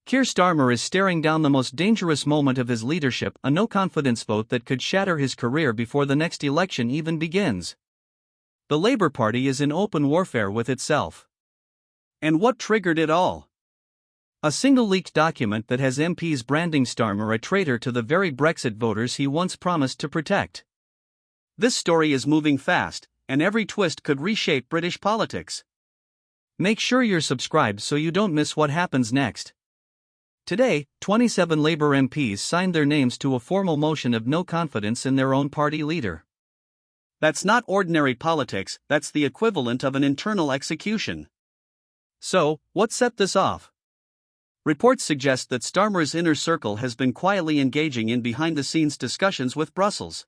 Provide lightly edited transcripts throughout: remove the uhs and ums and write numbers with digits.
Keir Starmer is staring down the most dangerous moment of his leadership, a no-confidence vote that could shatter his career before the next election even begins. The Labour Party is in open warfare with itself. And what triggered it all? A single leaked document that has MPs branding Starmer a traitor to the very Brexit voters he once promised to protect. This story is moving fast, and every twist could reshape British politics. Make sure you're subscribed so you don't miss what happens next. Today, 27 Labour MPs signed their names to a formal motion of no confidence in their own party leader. That's not ordinary politics, that's the equivalent of an internal execution. So, what set this off? Reports suggest that Starmer's inner circle has been quietly engaging in behind-the-scenes discussions with Brussels.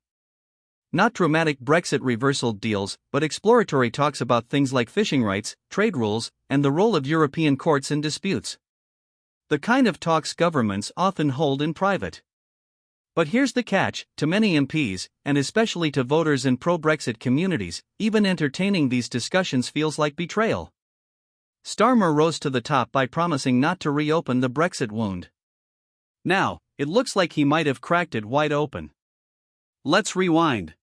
Not dramatic Brexit reversal deals, but exploratory talks about things like fishing rights, trade rules, and the role of European courts in disputes. The kind of talks governments often hold in private. But here's the catch: to many MPs, and especially to voters in pro-Brexit communities, even entertaining these discussions feels like betrayal. Starmer rose to the top by promising not to reopen the Brexit wound. Now, it looks like he might have cracked it wide open. Let's rewind.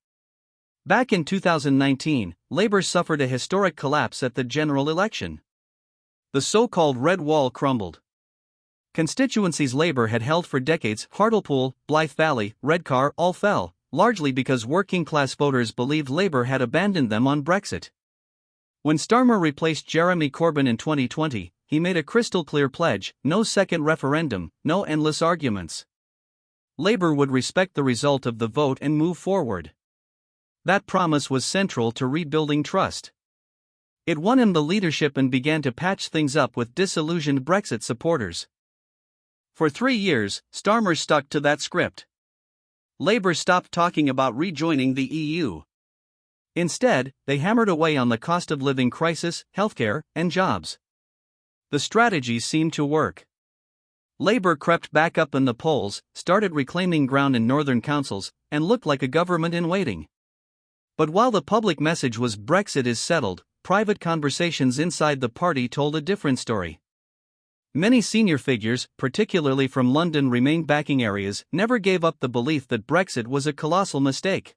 Back in 2019, Labour suffered a historic collapse at the general election. The so-called Red Wall crumbled. Constituencies Labour had held for decades, Hartlepool, Blythe Valley, Redcar, all fell, largely because working-class voters believed Labour had abandoned them on Brexit. When Starmer replaced Jeremy Corbyn in 2020, he made a crystal-clear pledge: no second referendum, no endless arguments. Labour would respect the result of the vote and move forward. That promise was central to rebuilding trust. It won him the leadership and began to patch things up with disillusioned Brexit supporters. For 3 years, Starmer stuck to that script. Labour stopped talking about rejoining the EU. Instead, they hammered away on the cost of living crisis, healthcare, and jobs. The strategy seemed to work. Labour crept back up in the polls, started reclaiming ground in northern councils, and looked like a government in waiting. But while the public message was Brexit is settled, private conversations inside the party told a different story. Many senior figures, particularly from London Remain backing areas, never gave up the belief that Brexit was a colossal mistake.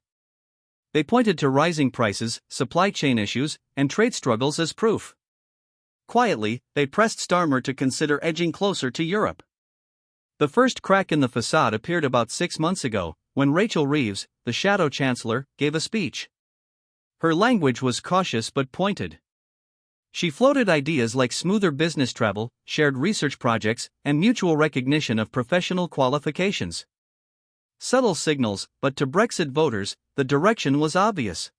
They pointed to rising prices, supply chain issues, and trade struggles as proof. Quietly, they pressed Starmer to consider edging closer to Europe. The first crack in the facade appeared about 6 months ago, when Rachel Reeves, the Shadow Chancellor, gave a speech. Her language was cautious but pointed. She floated ideas like smoother business travel, shared research projects, and mutual recognition of professional qualifications. Subtle signals, but to Brexit voters, the direction was obvious.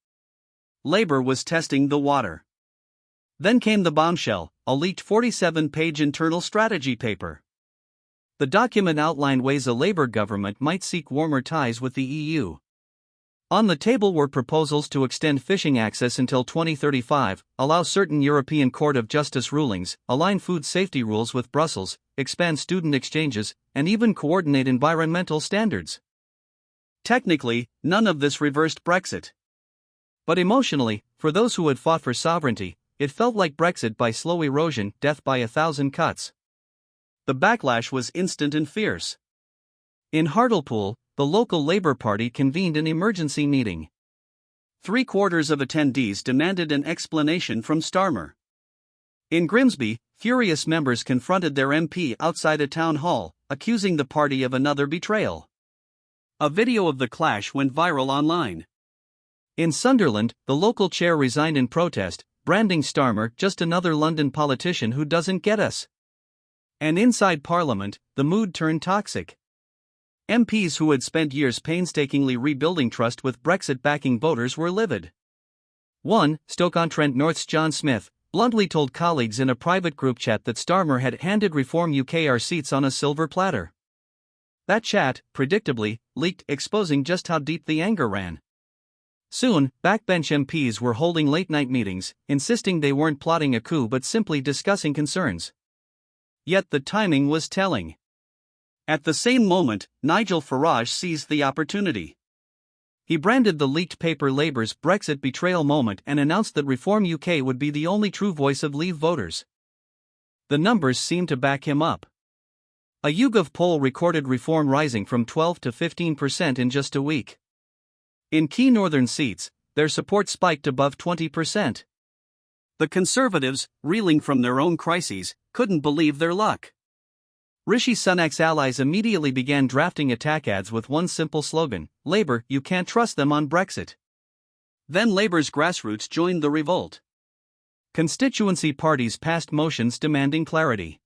Labour was testing the water. Then came the bombshell, a leaked 47-page internal strategy paper. The document outlined ways a Labour government might seek warmer ties with the EU. On the table were proposals to extend fishing access until 2035, allow certain European Court of Justice rulings, align food safety rules with Brussels, expand student exchanges, and even coordinate environmental standards. Technically, none of this reversed Brexit. But emotionally, for those who had fought for sovereignty, it felt like Brexit by slow erosion, death by 1,000 cuts. The backlash was instant and fierce. In Hartlepool, the local Labour Party convened an emergency meeting. 3/4 of attendees demanded an explanation from Starmer. In Grimsby, furious members confronted their MP outside a town hall, accusing the party of another betrayal. A video of the clash went viral online. In Sunderland, the local chair resigned in protest, branding Starmer just another London politician who doesn't get us. And inside Parliament, the mood turned toxic. MPs who had spent years painstakingly rebuilding trust with Brexit-backing voters were livid. One, Stoke-on-Trent North's John Smith, bluntly told colleagues in a private group chat that Starmer had handed Reform UK our seats on a silver platter. That chat, predictably, leaked, exposing just how deep the anger ran. Soon, backbench MPs were holding late-night meetings, insisting they weren't plotting a coup but simply discussing concerns. Yet the timing was telling. At the same moment, Nigel Farage seized the opportunity. He branded the leaked paper Labour's Brexit betrayal moment and announced that Reform UK would be the only true voice of Leave voters. The numbers seemed to back him up. A YouGov poll recorded Reform rising from 12 to 15% in just a week. In key northern seats, their support spiked above 20%. The Conservatives, reeling from their own crises, couldn't believe their luck. Rishi Sunak's allies immediately began drafting attack ads with one simple slogan: Labour, you can't trust them on Brexit. Then Labour's grassroots joined the revolt. Constituency parties passed motions demanding clarity.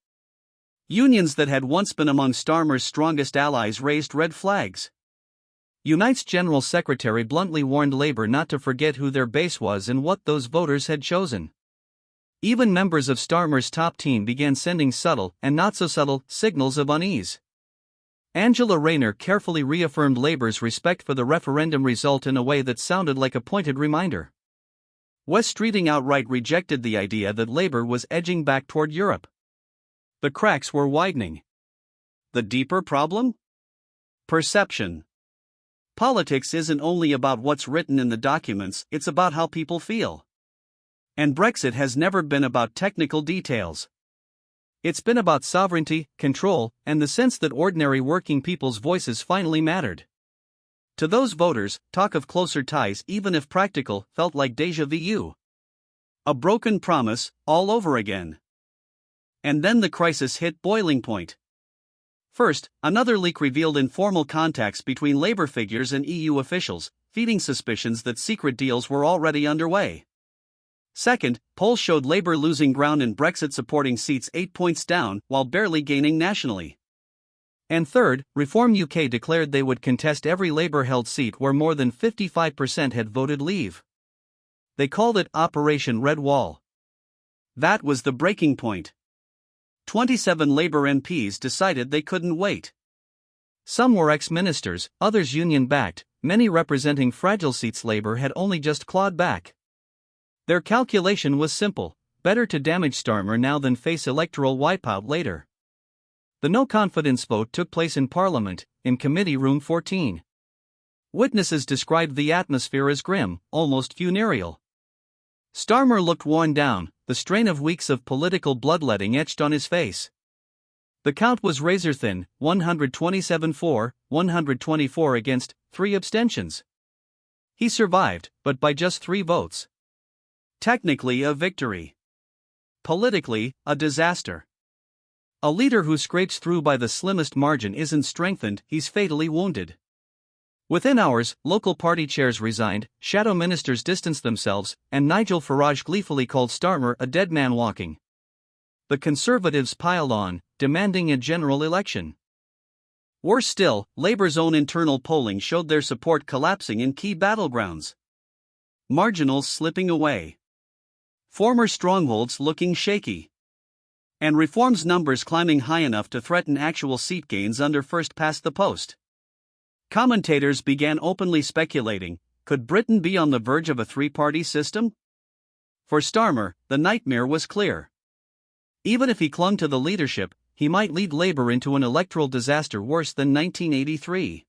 Unions that had once been among Starmer's strongest allies raised red flags. Unite's General Secretary bluntly warned Labour not to forget who their base was and what those voters had chosen. Even members of Starmer's top team began sending subtle, and not-so-subtle, signals of unease. Angela Rayner carefully reaffirmed Labour's respect for the referendum result in a way that sounded like a pointed reminder. Wes Streeting outright rejected the idea that Labour was edging back toward Europe. The cracks were widening. The deeper problem? Perception. Politics isn't only about what's written in the documents, it's about how people feel. And Brexit has never been about technical details. It's been about sovereignty, control, and the sense that ordinary working people's voices finally mattered. To those voters, talk of closer ties, even if practical, felt like déjà vu. A broken promise, all over again. And then the crisis hit boiling point. First, another leak revealed informal contacts between Labour figures and EU officials, feeding suspicions that secret deals were already underway. Second, polls showed Labour losing ground in Brexit-supporting seats 8 points down, while barely gaining nationally. And third, Reform UK declared they would contest every Labour-held seat where more than 55% had voted leave. They called it Operation Red Wall. That was the breaking point. 27 Labour MPs decided they couldn't wait. Some were ex-ministers, others union-backed, many representing fragile seats Labour had only just clawed back. Their calculation was simple: better to damage Starmer now than face electoral wipeout later. The no-confidence vote took place in Parliament, in Committee Room 14. Witnesses described the atmosphere as grim, almost funereal. Starmer looked worn down, the strain of weeks of political bloodletting etched on his face. The count was razor-thin: 127 for, 124 against, 3 abstentions. He survived, but by just 3 votes. Technically a victory. Politically, a disaster. A leader who scrapes through by the slimmest margin isn't strengthened, he's fatally wounded. Within hours, local party chairs resigned, shadow ministers distanced themselves, and Nigel Farage gleefully called Starmer a dead man walking. The Conservatives piled on, demanding a general election. Worse still, Labour's own internal polling showed their support collapsing in key battlegrounds. Marginals slipping away. Former strongholds looking shaky. And Reform's numbers climbing high enough to threaten actual seat gains under first past the post. Commentators began openly speculating, could Britain be on the verge of a 3-party system? For Starmer, the nightmare was clear. Even if he clung to the leadership, he might lead Labour into an electoral disaster worse than 1983.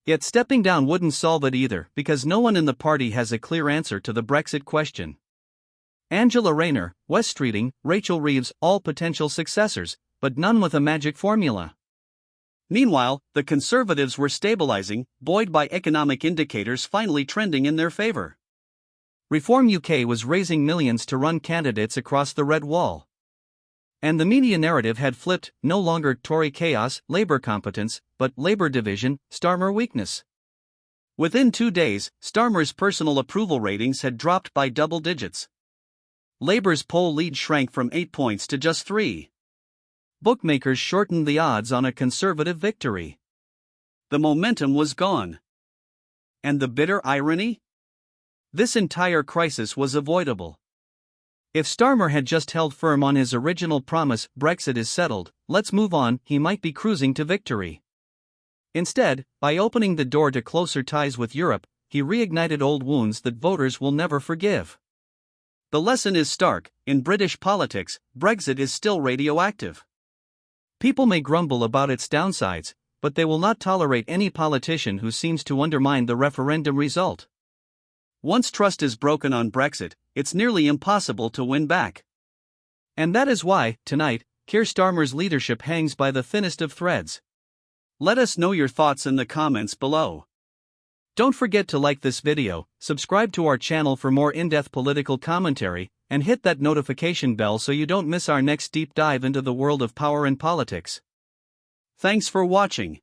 Yet stepping down wouldn't solve it either, because no one in the party has a clear answer to the Brexit question. Angela Rayner, Wes Streeting, Rachel Reeves, all potential successors, but none with a magic formula. Meanwhile, the Conservatives were stabilizing, buoyed by economic indicators finally trending in their favor. Reform UK was raising millions to run candidates across the red wall. And the media narrative had flipped: no longer Tory chaos, Labour competence, but Labour division, Starmer weakness. Within 2 days, Starmer's personal approval ratings had dropped by double digits. Labour's poll lead shrank from 8 points to just 3. Bookmakers shortened the odds on a Conservative victory. The momentum was gone. And the bitter irony? This entire crisis was avoidable. If Starmer had just held firm on his original promise, Brexit is settled, let's move on, he might be cruising to victory. Instead, by opening the door to closer ties with Europe, he reignited old wounds that voters will never forgive. The lesson is stark: in British politics, Brexit is still radioactive. People may grumble about its downsides, but they will not tolerate any politician who seems to undermine the referendum result. Once trust is broken on Brexit, it's nearly impossible to win back. And that is why, tonight, Keir Starmer's leadership hangs by the thinnest of threads. Let us know your thoughts in the comments below. Don't forget to like this video, subscribe to our channel for more in-depth political commentary, and hit that notification bell so you don't miss our next deep dive into the world of power and politics. Thanks for watching.